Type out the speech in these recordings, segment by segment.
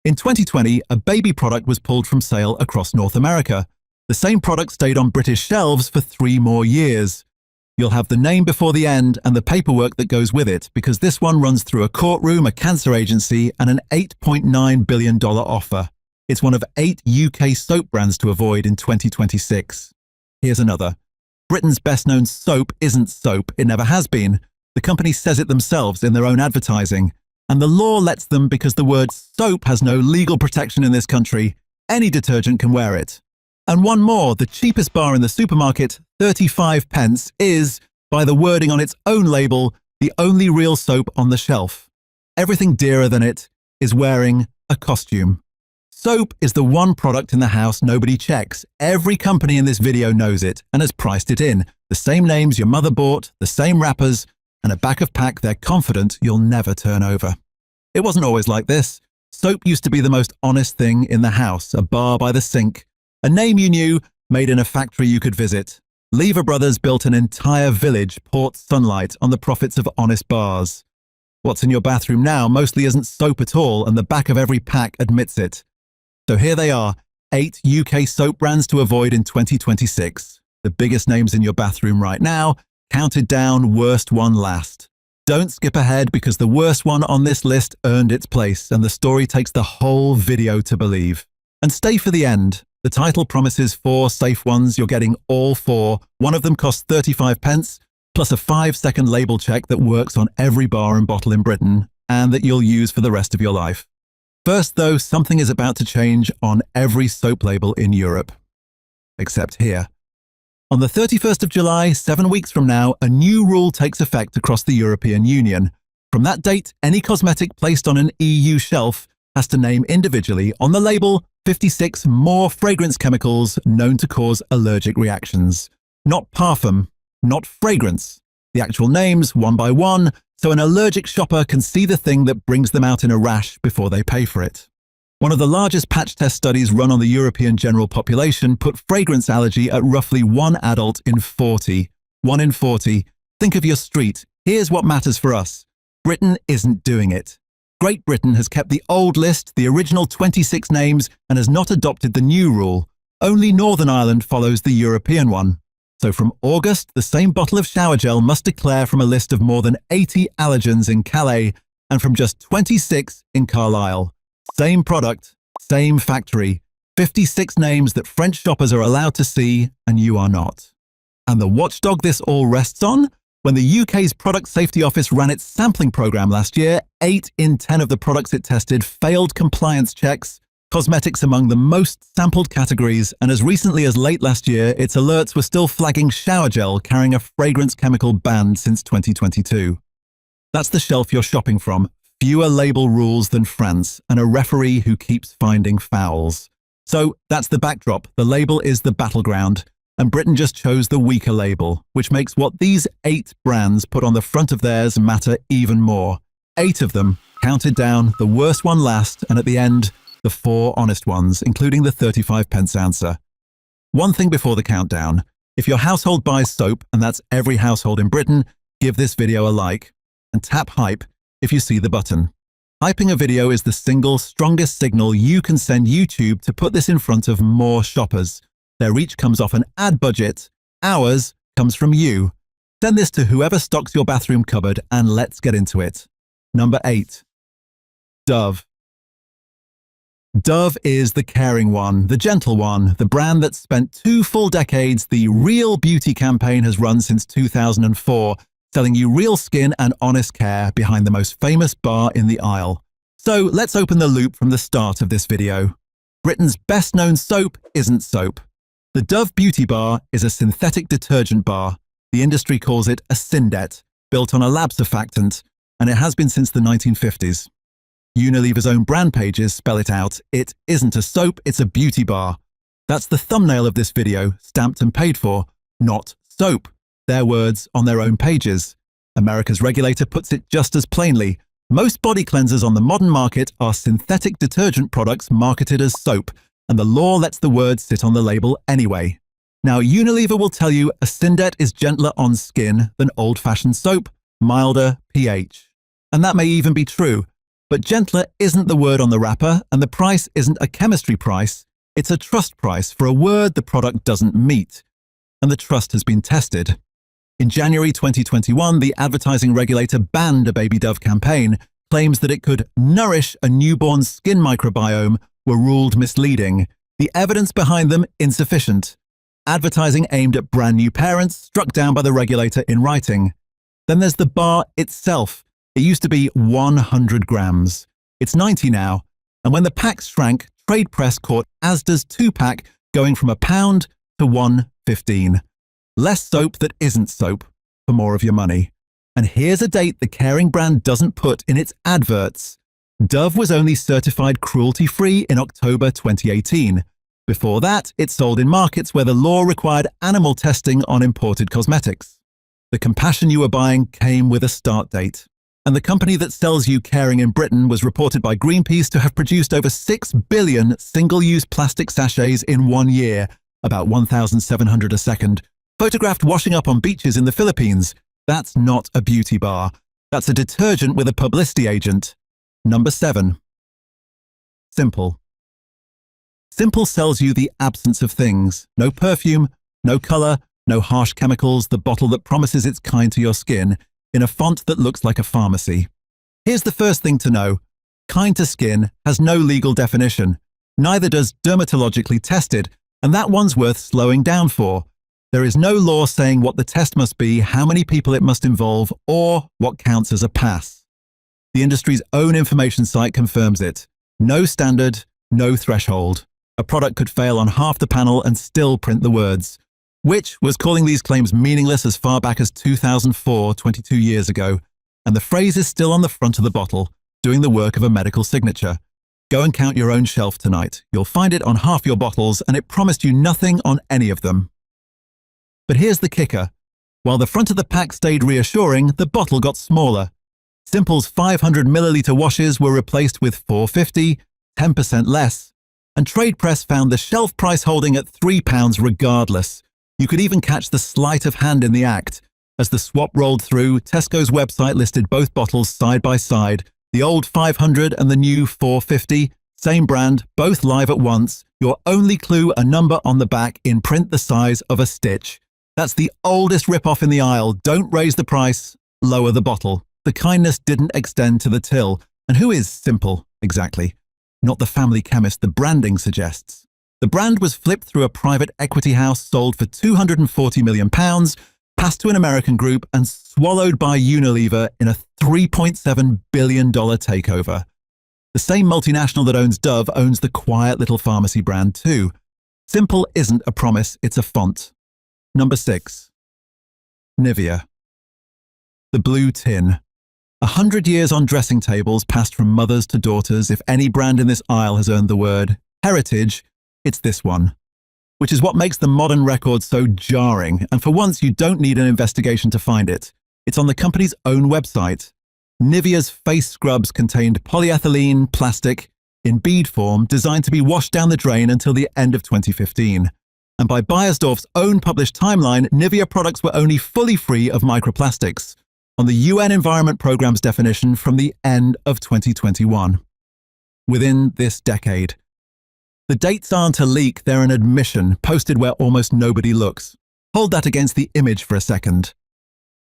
In 2020, a baby product was pulled from sale across North America. The same product stayed on British shelves for 3 more years. You'll have the name before the end and the paperwork that goes with it, because this one runs through a courtroom, a cancer agency, and an $8.9 billion offer. It's one of 8 UK soap brands to avoid in 2026. Here's another. Britain's best-known soap isn't soap. It never has been. The company says it themselves in their own advertising. And the law lets them because the word soap has no legal protection in this country. Any detergent can wear it. And one more, the cheapest bar in the supermarket, 35 pence, is, by the wording on its own label, the only real soap on the shelf. Everything dearer than it is wearing a costume. Soap is the one product in the house nobody checks. Every company in this video knows it and has priced it in. The same names your mother bought, the same wrappers, and a back of pack they're confident you'll never turn over. It wasn't always like this. Soap used to be the most honest thing in the house, a bar by the sink, a name you knew, made in a factory you could visit. Lever Brothers built an entire village, Port Sunlight, on the profits of honest bars. What's in your bathroom now mostly isn't soap at all, and the back of every pack admits it. So here they are, 8 UK soap brands to avoid in 2026. The biggest names in your bathroom right now, counted down, worst one last. Don't skip ahead because the worst one on this list earned its place, and the story takes the whole video to believe. And stay for the end. The title promises 4 safe ones. You're getting all 4. One of them costs 35 pence, plus a 5-second label check that works on every bar and bottle in Britain, and that you'll use for the rest of your life. First, though, something is about to change on every soap label in Europe. Except here. On the 31st of July, 7 weeks from now, a new rule takes effect across the European Union. From that date, any cosmetic placed on an EU shelf has to name individually on the label 56 more fragrance chemicals known to cause allergic reactions. Not parfum, not fragrance. The actual names, one by one, so an allergic shopper can see the thing that brings them out in a rash before they pay for it. One of the largest patch test studies run on the European general population put fragrance allergy at roughly 1 adult in 40. 1 in 40. Think of your street. Here's what matters for us. Britain isn't doing it. Great Britain has kept the old list, the original 26 names, and has not adopted the new rule. Only Northern Ireland follows the European one. So from August, the same bottle of shower gel must declare from a list of more than 80 allergens in Calais and from just 26 in Carlisle. Same product, same factory, 56 names that French shoppers are allowed to see and you are not. And the watchdog this all rests on? When the UK's Product Safety Office ran its sampling program last year, 8 in 10 of the products it tested failed compliance checks, cosmetics among the most sampled categories, and as recently as late last year, its alerts were still flagging shower gel carrying a fragrance chemical banned since 2022. That's the shelf you're shopping from. Fewer label rules than France, and a referee who keeps finding fouls. So that's the backdrop. The label is the battleground, and Britain just chose the weaker label, which makes what these 8 brands put on the front of theirs matter even more. 8 of them, counted down, the worst one last, and at the end, the 4 honest ones, including the 35 pence answer. One thing before the countdown. If your household buys soap, and that's every household in Britain, give this video a like, and tap hype if you see the button. Hyping a video is the single strongest signal you can send YouTube to put this in front of more shoppers. Their reach comes off an ad budget. Ours comes from you. Send this to whoever stocks your bathroom cupboard and let's get into it. Number 8. Dove. Dove is the caring one, the gentle one, the brand that's spent 2 full decades. The Real Beauty campaign has run since 2004, selling you real skin and honest care behind the most famous bar in the aisle. So let's open the loop from the start of this video. Britain's best-known soap isn't soap. The Dove Beauty Bar is a synthetic detergent bar. The industry calls it a syndet, built on a lab surfactant, and it has been since the 1950s. Unilever's own brand pages spell it out. It isn't a soap, it's a beauty bar. That's the thumbnail of this video, stamped and paid for, not soap. Their words on their own pages. America's regulator puts it just as plainly. Most body cleansers on the modern market are synthetic detergent products marketed as soap, and the law lets the words sit on the label anyway. Now, Unilever will tell you a syndet is gentler on skin than old-fashioned soap, milder pH. And that may even be true, But gentler isn't the word on the wrapper, and the price isn't a chemistry price. It's a trust price for a word the product doesn't meet. And the trust has been tested. In January 2021, the advertising regulator banned a Baby Dove campaign. Claims that it could nourish a newborn's skin microbiome were ruled misleading. The evidence behind them insufficient. Advertising aimed at brand new parents struck down by the regulator in writing. Then there's the bar itself. It used to be 100 grams. It's 90 now. And when the packs shrank, trade press caught Asda's 2-pack going from £1 to $1.15. Less soap that isn't soap for more of your money. And here's a date the caring brand doesn't put in its adverts. Dove was only certified cruelty-free in October 2018. Before that, it sold in markets where the law required animal testing on imported cosmetics. The compassion you were buying came with a start date. And the company that sells you caring in Britain was reported by Greenpeace to have produced over 6 billion single-use plastic sachets in 1 year, about 1,700 a second, photographed washing up on beaches in the Philippines. That's not a beauty bar. That's a detergent with a publicity agent. Number 7. Simple. Simple sells you the absence of things. No perfume, no color, no harsh chemicals, the bottle that promises it's kind to your skin, in a font that looks like a pharmacy. Here's the first thing to know. Kind to skin has no legal definition. Neither does dermatologically tested, and that one's worth slowing down for. There is no law saying what the test must be, how many people it must involve, or what counts as a pass. The industry's own information site confirms it. No standard, no threshold. A product could fail on half the panel and still print the words. Which was calling these claims meaningless as far back as 2004, 22 years ago, and the phrase is still on the front of the bottle, doing the work of a medical signature. Go and count your own shelf tonight. You'll find it on half your bottles, and it promised you nothing on any of them. But here's the kicker. While the front of the pack stayed reassuring, the bottle got smaller. Simple's 500 milliliter washes were replaced with 450, 10% less, and trade press found the shelf price holding at £3 regardless. You could even catch the sleight of hand in the act. As the swap rolled through, Tesco's website listed both bottles side by side, the old 500 and the new 450, same brand, both live at once. Your only clue, a number on the back in print the size of a stitch. That's the oldest rip-off in the aisle. Don't raise the price, lower the bottle. The kindness didn't extend to the till. And who is Simple, exactly? Not the family chemist the branding suggests. The brand was flipped through a private equity house, sold for £240 million, passed to an American group, and swallowed by Unilever in a $3.7 billion takeover. The same multinational that owns Dove owns the quiet little pharmacy brand too. Simple isn't a promise, it's a font. Number 6. Nivea. The blue tin. 100 years on dressing tables, passed from mothers to daughters. If any brand in this aisle has earned the word heritage, it's this one. Which is what makes the modern record so jarring, and for once you don't need an investigation to find it. It's on the company's own website. Nivea's face scrubs contained polyethylene plastic in bead form designed to be washed down the drain until the end of 2015. And by Beiersdorf's own published timeline, Nivea products were only fully free of microplastics, on the UN Environment Programme's definition from the end of 2021. Within this decade. The dates aren't a leak, they're an admission, posted where almost nobody looks. Hold that against the image for a second.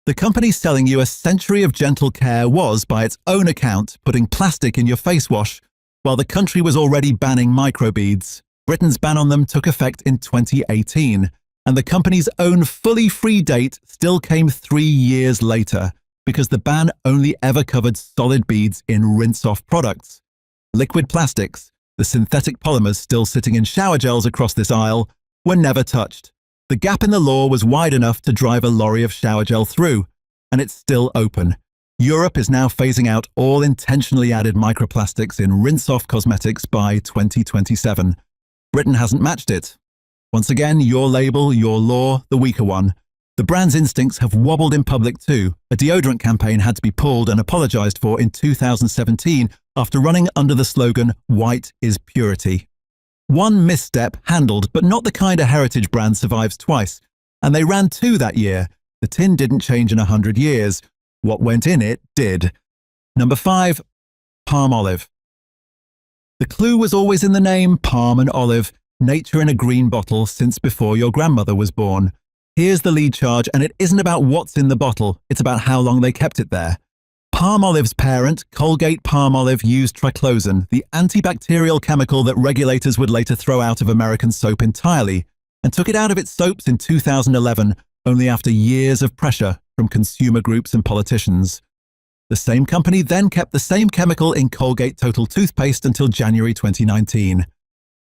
The company selling you a century of gentle care was, by its own account, putting plastic in your face wash, while the country was already banning microbeads. Britain's ban on them took effect in 2018, and the company's own fully free date still came 3 years later, because the ban only ever covered solid beads in rinse-off products. Liquid plastics, the synthetic polymers still sitting in shower gels across this aisle, were never touched. The gap in the law was wide enough to drive a lorry of shower gel through, and it's still open. Europe is now phasing out all intentionally added microplastics in rinse-off cosmetics by 2027. Britain hasn't matched it. Once again, your label, your law, the weaker one. The brand's instincts have wobbled in public too. A deodorant campaign had to be pulled and apologized for in 2017 after running under the slogan, "White is purity." One misstep handled, but not the kind a heritage brand survives twice. And they ran 2 that year. The tin didn't change in 100 years. What went in it did. Number 5. Palmolive. The clue was always in the name, palm and olive, nature in a green bottle since before your grandmother was born. Here's the lead charge, and it isn't about what's in the bottle, it's about how long they kept it there. Palmolive's parent, Colgate-Palmolive, used triclosan, the antibacterial chemical that regulators would later throw out of American soap entirely, and took it out of its soaps in 2011, only after years of pressure from consumer groups and politicians. The same company then kept the same chemical in Colgate Total toothpaste until January 2019.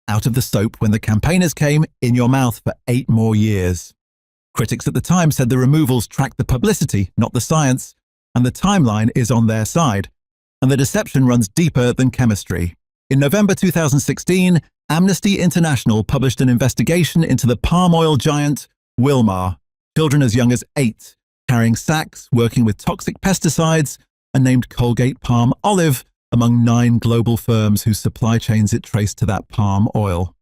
Out of the soap when the campaigners came, in your mouth for 8 more years. Critics at the time said the removals tracked the publicity, not the science, and the timeline is on their side, and the deception runs deeper than chemistry. In November 2016, Amnesty International published an investigation into the palm oil giant Wilmar, children as young as 8, carrying sacks, working with toxic pesticides, and named Colgate-Palmolive among 9 global firms whose supply chains it traced to that palm oil.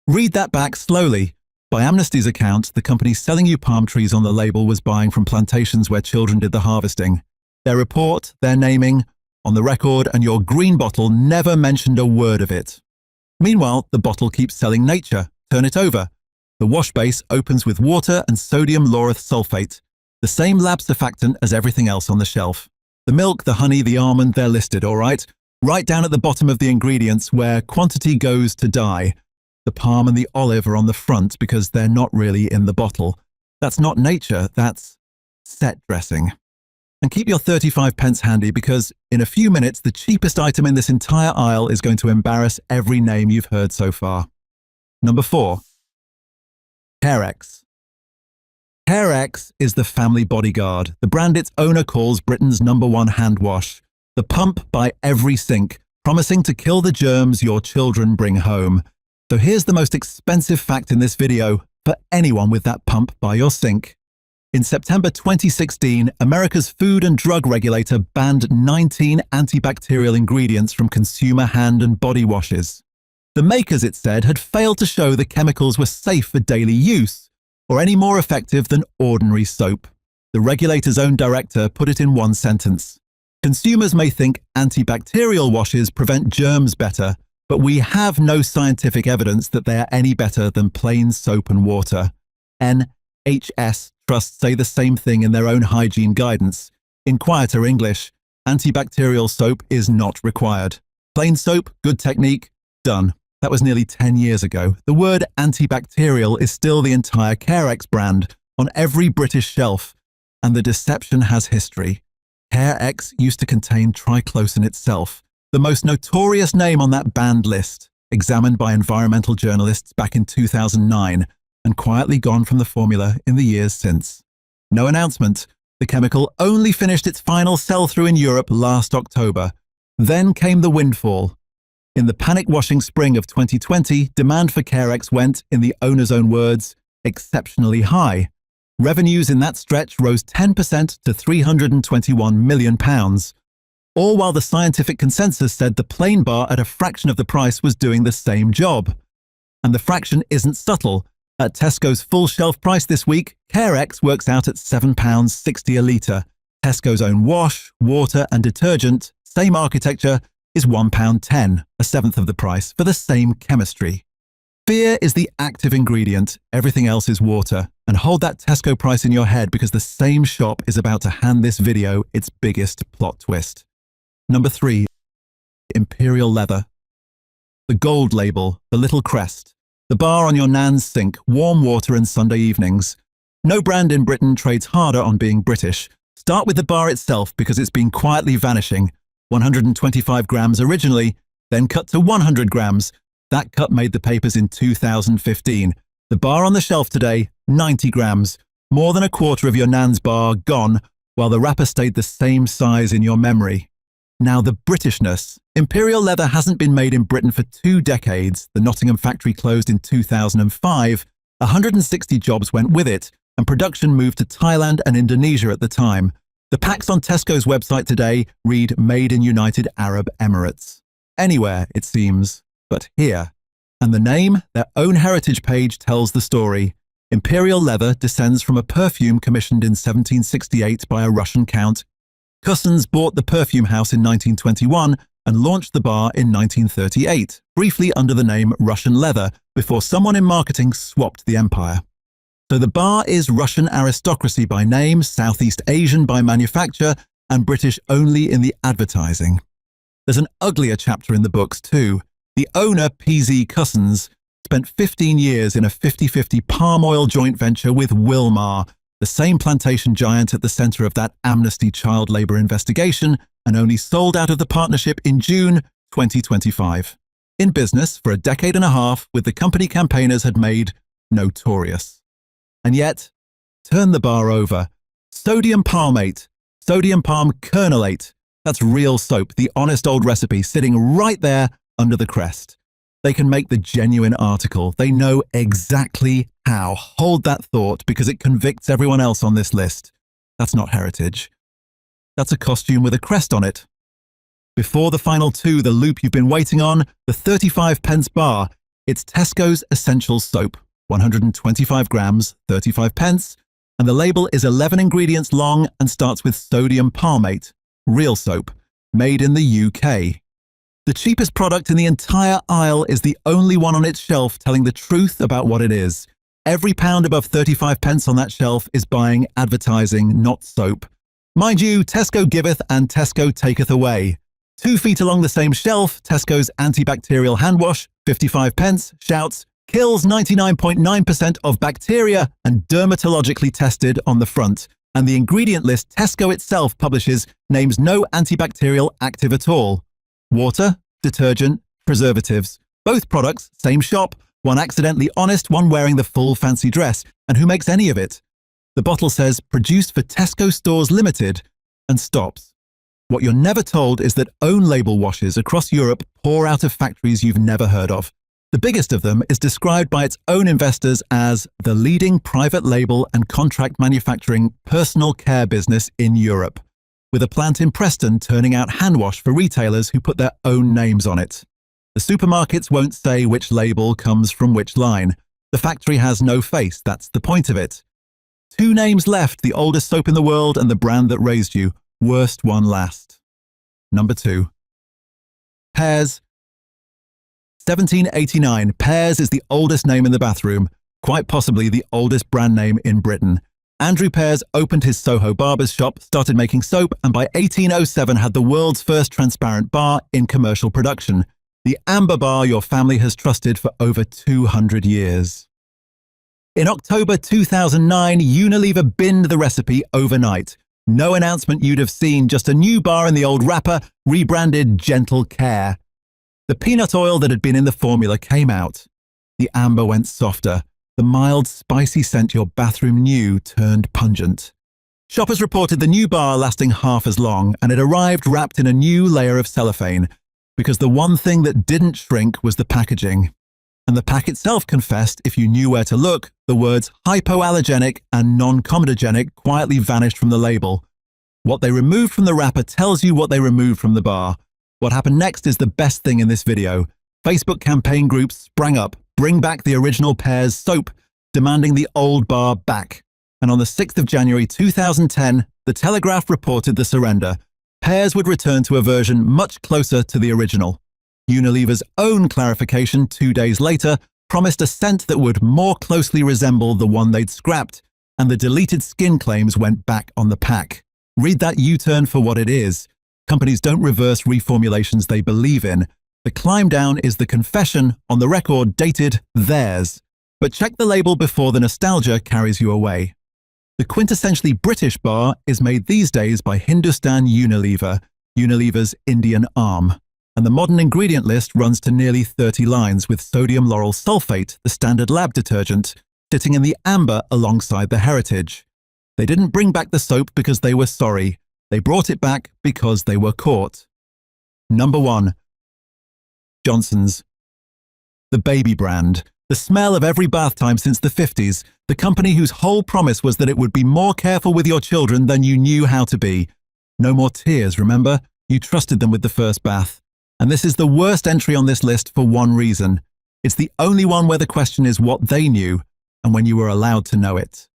Read that back slowly. By Amnesty's account, the company selling you palm trees on the label was buying from plantations where children did the harvesting. Their report, their naming, on the record, and your green bottle never mentioned a word of it. Meanwhile, the bottle keeps selling nature. Turn it over. The wash base opens with water and sodium lauryl sulfate, the same lab surfactant as everything else on the shelf. The milk, the honey, the almond, they're listed, all right? Right down at the bottom of the ingredients where quantity goes to die. The palm and the olive are on the front because they're not really in the bottle. That's not nature, that's set dressing. And keep your 35 pence handy because in a few minutes, the cheapest item in this entire aisle is going to embarrass every name you've heard so far. Number 4. Carex. Carex is the family bodyguard, the brand its owner calls Britain's #1 hand wash. The pump by every sink, promising to kill the germs your children bring home. So here's the most expensive fact in this video for anyone with that pump by your sink. In September 2016, America's Food and Drug Regulator banned 19 antibacterial ingredients from consumer hand and body washes. The makers, it said, had failed to show the chemicals were safe for daily use or any more effective than ordinary soap. The regulator's own director put it in one sentence. Consumers may think antibacterial washes prevent germs better, but we have no scientific evidence that they are any better than plain soap and water. NHS trusts say the same thing in their own hygiene guidance. In quieter English, antibacterial soap is not required. Plain soap, good technique, done. That was nearly 10 years ago. The word antibacterial is still the entire Carex brand on every British shelf, and the deception has history. Carex used to contain triclosan itself, the most notorious name on that banned list, examined by environmental journalists back in 2009, and quietly gone from the formula in the years since. No announcement. The chemical only finished its final sell-through in Europe last October. Then came the windfall. In the panic-washing spring of 2020, demand for Carex went, in the owner's own words, exceptionally high. Revenues in that stretch rose 10% to £321 million. All while the scientific consensus said the plain bar at a fraction of the price was doing the same job. And the fraction isn't subtle. At Tesco's full shelf price this week, Carex works out at £7.60 a litre. Tesco's own wash, water and detergent, same architecture, is £1.10, a seventh of the price, for the same chemistry. Fear is the active ingredient, everything else is water. And hold that Tesco price in your head because the same shop is about to hand this video its biggest plot twist. Number 3. Imperial Leather. The gold label, the little crest. The bar on your nan's sink, warm water and Sunday evenings. No brand in Britain trades harder on being British. Start with the bar itself because it's been quietly vanishing. 125 grams originally, then cut to 100 grams. That cut made the papers in 2015. The bar on the shelf today, 90 grams. More than a quarter of your nan's bar gone, while the wrapper stayed the same size in your memory. Now the Britishness. Imperial Leather hasn't been made in Britain for 2 decades. The Nottingham factory closed in 2005. 160 jobs went with it, and production moved to Thailand and Indonesia at the time. The packs on Tesco's website today read Made in United Arab Emirates. Anywhere, it seems, but here. And the name, their own heritage page, tells the story. Imperial Leather descends from a perfume commissioned in 1768 by a Russian count. Cousins bought the perfume house in 1921 and launched the bar in 1938, briefly under the name Russian Leather, before someone in marketing swapped the empire. So the bar is Russian aristocracy by name, Southeast Asian by manufacture, and British only in the advertising. There's an uglier chapter in the books too. The owner, P.Z. Cussons, spent 15 years in a 50-50 palm oil joint venture with Wilmar, the same plantation giant at the center of that Amnesty child labor investigation, and only sold out of the partnership in June 2025. In business for a decade and a half, with the company campaigners had made notorious. And yet, turn the bar over. Sodium palmate, sodium palm kernelate. That's real soap, the honest old recipe, sitting right there under the crest. They can make the genuine article. They know exactly how. Hold that thought, because it convicts everyone else on this list. That's not heritage. That's a costume with a crest on it. Before the final two, the loop you've been waiting on, the 35p bar. It's Tesco's Essential Soap, 125 grams, 35p, and the label is 11 ingredients long and starts with sodium palmate, real soap, made in the UK. The cheapest product in the entire aisle is the only one on its shelf telling the truth about what it is. Every pound above 35p on that shelf is buying advertising, not soap. Mind you, Tesco giveth and Tesco taketh away. 2 feet along the same shelf, Tesco's antibacterial hand wash, 55p, shouts, kills 99.9% of bacteria and dermatologically tested on the front. And the ingredient list Tesco itself publishes names no antibacterial active at all. Water, detergent, preservatives. Both products, same shop, one accidentally honest, one wearing the full fancy dress. And who makes any of it? The bottle says, produced for Tesco Stores Limited, and stops. What you're never told is that own label washes across Europe pour out of factories you've never heard of. The biggest of them is described by its own investors as the leading private label and contract manufacturing personal care business in Europe, with a plant in Preston turning out hand wash for retailers who put their own names on it. The supermarkets won't say which label comes from which line. The factory has no face, that's the point of it. 2 names left, the oldest soap in the world and the brand that raised you. Worst one last. Number 2. Pears. 1789. Pears is the oldest name in the bathroom, quite possibly the oldest brand name in Britain. Andrew Pears opened his Soho barber's shop, started making soap, and by 1807 had the world's first transparent bar in commercial production. The amber bar your family has trusted for over 200 years. In October 2009, Unilever binned the recipe overnight. No announcement you'd have seen, just a new bar in the old wrapper, rebranded Gentle Care. The peanut oil that had been in the formula came out. The amber went softer. The mild, spicy scent your bathroom knew turned pungent. Shoppers reported the new bar lasting half as long, and it arrived wrapped in a new layer of cellophane, because the one thing that didn't shrink was the packaging. And the pack itself confessed, if you knew where to look, the words hypoallergenic and non-comedogenic quietly vanished from the label. What they removed from the wrapper tells you what they removed from the bar. What happened next is the best thing in this video. Facebook campaign groups sprang up, bring back the original Pears soap, demanding the old bar back. And on the 6th of January 2010, The Telegraph reported the surrender. Pears would return to a version much closer to the original. Unilever's own clarification 2 days later promised a scent that would more closely resemble the one they'd scrapped, and the deleted skin claims went back on the pack. Read that U-turn for what it is. Companies don't reverse reformulations they believe in. The climb down is the confession on the record dated theirs. But check the label before the nostalgia carries you away. The quintessentially British bar is made these days by Hindustan Unilever, Unilever's Indian arm. And the modern ingredient list runs to nearly 30 lines, with sodium lauryl sulfate, the standard lab detergent, sitting in the amber alongside the heritage. They didn't bring back the soap because they were sorry. They brought it back because they were caught. Number 1. Johnson's. The baby brand. The smell of every bath time since the 50s. The company whose whole promise was that it would be more careful with your children than you knew how to be. No more tears, remember? You trusted them with the first bath. And this is the worst entry on this list for one reason. It's the only one where the question is what they knew and when you were allowed to know it.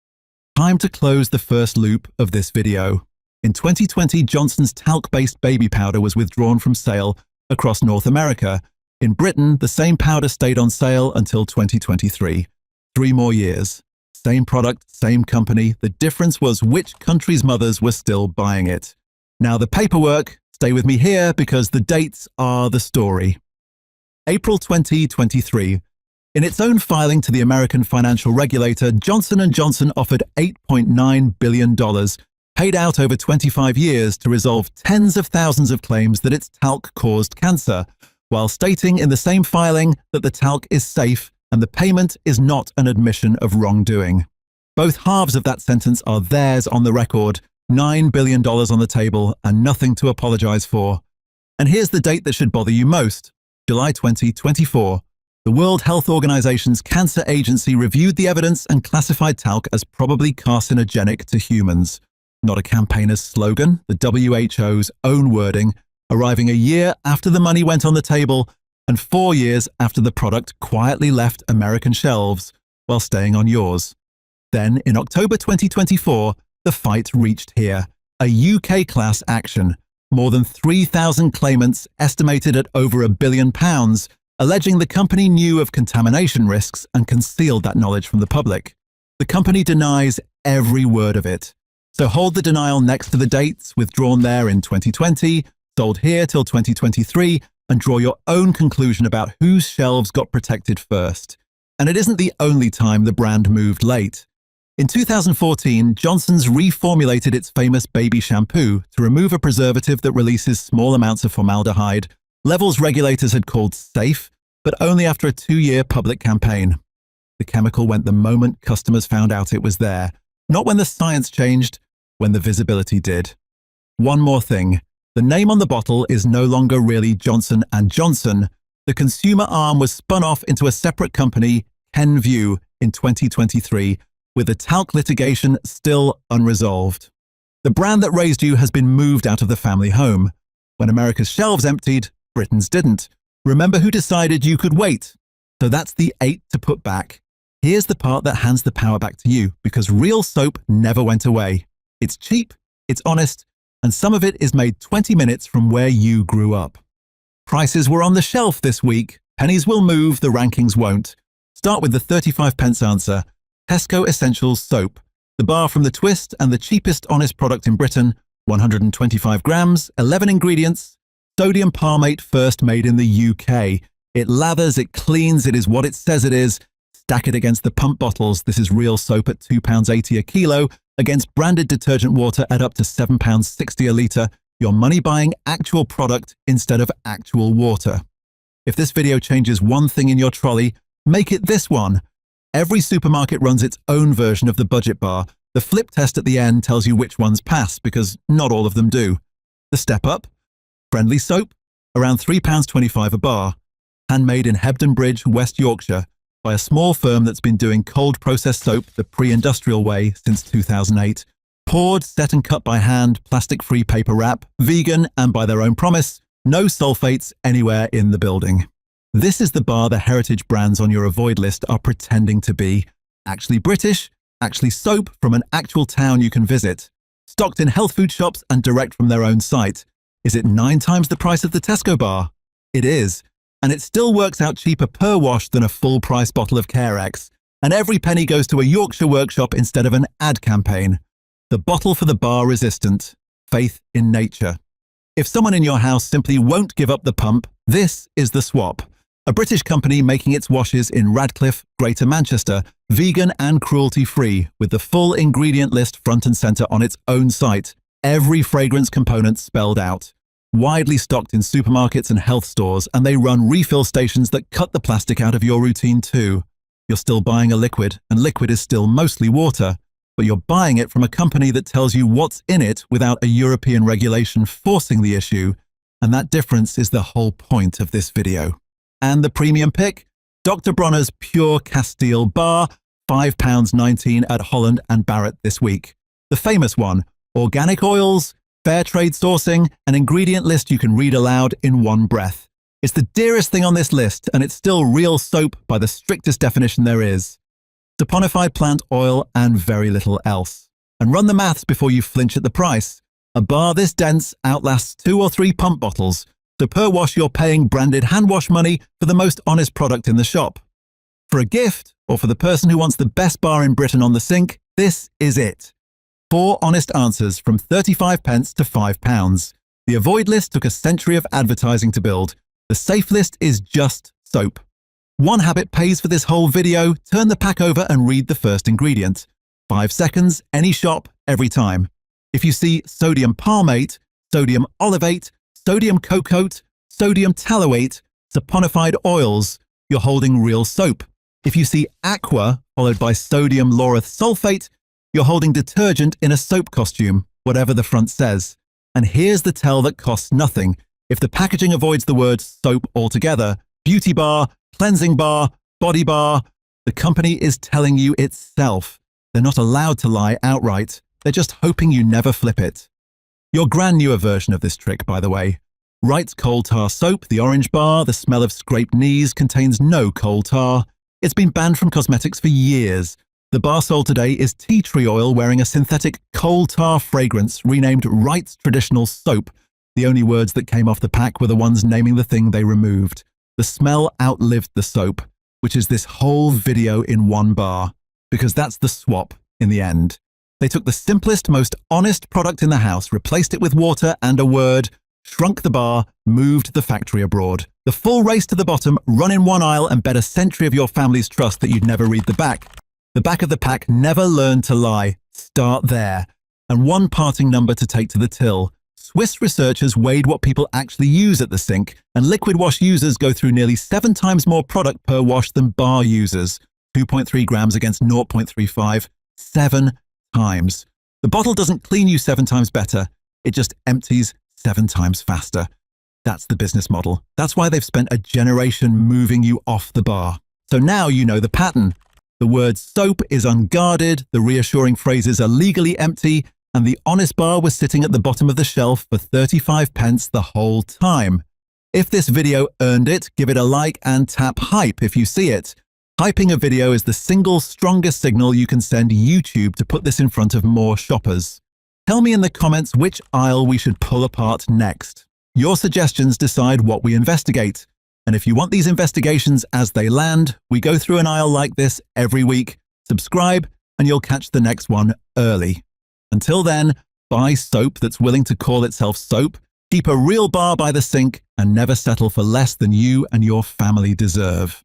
Time to close the first loop of this video. In 2020, Johnson's talc-based baby powder was withdrawn from sale across North America. In Britain, the same powder stayed on sale until 2023. 3 more years. Same product, same company. The difference was which country's mothers were still buying it. Now the paperwork, stay with me here because the dates are the story. April 2023. In its own filing to the American financial regulator, Johnson & Johnson offered $8.9 billion, paid out over 25 years to resolve tens of thousands of claims that its talc caused cancer, while stating in the same filing that the talc is safe and the payment is not an admission of wrongdoing. Both halves of that sentence are theirs on the record, $9 billion on the table and nothing to apologize for. And here's the date that should bother you most, July 2024. The World Health Organization's Cancer Agency reviewed the evidence and classified talc as probably carcinogenic to humans. Not a campaigner's slogan, the WHO's own wording, arriving a year after the money went on the table and 4 years after the product quietly left American shelves while staying on yours. Then, in October 2024, the fight reached here, a UK class action. More than 3,000 claimants, estimated at over £1 billion, alleging the company knew of contamination risks and concealed that knowledge from the public. The company denies every word of it. So hold the denial next to the dates, withdrawn there in 2020, sold here till 2023, and draw your own conclusion about whose shelves got protected first. And it isn't the only time the brand moved late. In 2014, Johnson's reformulated its famous baby shampoo to remove a preservative that releases small amounts of formaldehyde, levels regulators had called safe, but only after a 2-year public campaign. The chemical went the moment customers found out it was there, not when the science changed, when the visibility did. One more thing. The name on the bottle is no longer really Johnson & Johnson. The consumer arm was spun off into a separate company, Kenvue, in 2023, with the talc litigation still unresolved. The brand that raised you has been moved out of the family home. When America's shelves emptied, Britain's didn't. Remember who decided you could wait? So that's the 8 to put back. Here's the part that hands the power back to you, because real soap never went away. It's cheap, it's honest, and some of it is made 20 minutes from where you grew up. Prices were on the shelf this week. Pennies will move, the rankings won't. Start with the 35p answer. Tesco Essentials Soap. The bar from the twist and the cheapest honest product in Britain, 125 grams, 11 ingredients, sodium palmate first made in the UK. It lathers, it cleans, it is what it says it is. Stack it against the pump bottles. This is real soap at £2.80 a kilo, against branded detergent water at up to £7.60 a litre. Your money buying actual product instead of actual water. If this video changes one thing in your trolley, make it this one. Every supermarket runs its own version of the budget bar. The flip test at the end tells you which ones pass, because not all of them do. The step up? Friendly soap? Around £3.25 a bar. Handmade in Hebden Bridge, West Yorkshire, by a small firm that's been doing cold processed soap the pre-industrial way since 2008. Poured, set and cut by hand, plastic-free paper wrap, vegan, and by their own promise, no sulfates anywhere in the building. This is the bar the heritage brands on your avoid list are pretending to be. Actually British, actually soap from an actual town you can visit. Stocked in health food shops and direct from their own site. Is it 9 times the price of the Tesco bar? It is. And it still works out cheaper per wash than a full-price bottle of Carex. And every penny goes to a Yorkshire workshop instead of an ad campaign. The bottle for the bar resistant. Faith in nature. If someone in your house simply won't give up the pump, this is the swap. A British company making its washes in Radcliffe, Greater Manchester, vegan and cruelty-free, with the full ingredient list front and centre on its own site. Every fragrance component spelled out. Widely stocked in supermarkets and health stores, and they run refill stations that cut the plastic out of your routine too. You're still buying a liquid, and liquid is still mostly water, but you're buying it from a company that tells you what's in it without a European regulation forcing the issue, and that difference is the whole point of this video. And the premium pick? Dr. Bronner's Pure Castile Bar, £5.19 at Holland and Barrett this week. The famous one, organic oils, fair trade sourcing, an ingredient list you can read aloud in one breath. It's the dearest thing on this list, and it's still real soap by the strictest definition there is. Saponified plant oil and very little else. And run the maths before you flinch at the price. A bar this dense outlasts 2 or 3 pump bottles. So per wash, you're paying branded hand wash money for the most honest product in the shop. For a gift, or for the person who wants the best bar in Britain on the sink, this is it. 4 honest answers from 35 pence to £5. The avoid list took a century of advertising to build. The safe list is just soap. One habit pays for this whole video. Turn the pack over and read the first ingredient. 5 seconds, any shop, every time. If you see sodium palmate, sodium olivate, sodium cocoate, sodium taloate, saponified oils, you're holding real soap. If you see aqua followed by sodium lauryl sulfate, you're holding detergent in a soap costume, whatever the front says. And here's the tell that costs nothing. If the packaging avoids the word soap altogether, beauty bar, cleansing bar, body bar, the company is telling you itself. They're not allowed to lie outright. They're just hoping you never flip it. Your grand newer version of this trick, by the way. Wright's coal tar soap, the orange bar, the smell of scraped knees, contains no coal tar. It's been banned from cosmetics for years. The bar sold today is tea tree oil wearing a synthetic coal tar fragrance renamed Wright's Traditional Soap. The only words that came off the pack were the ones naming the thing they removed. The smell outlived the soap, which is this whole video in one bar, because that's the swap in the end. They took the simplest, most honest product in the house, replaced it with water and a word, shrunk the bar, moved the factory abroad. The full race to the bottom, run in one aisle and bet a century of your family's trust that you'd never read the back. The back of the pack never learned to lie. Start there. And one parting number to take to the till. Swiss researchers weighed what people actually use at the sink, and liquid wash users go through nearly 7 times more product per wash than bar users. 2.3 grams against 0.35. 7 times. The bottle doesn't clean you 7 times better. It just empties 7 times faster. That's the business model. That's why they've spent a generation moving you off the bar. So now you know the pattern. The word soap is unguarded, the reassuring phrases are legally empty, and the honest bar was sitting at the bottom of the shelf for 35 pence the whole time. If this video earned it, give it a like and tap hype if you see it. Hyping a video is the single strongest signal you can send YouTube to put this in front of more shoppers. Tell me in the comments which aisle we should pull apart next. Your suggestions decide what we investigate. And if you want these investigations as they land, we go through an aisle like this every week. Subscribe and you'll catch the next one early. Until then, buy soap that's willing to call itself soap, keep a real bar by the sink, and never settle for less than you and your family deserve.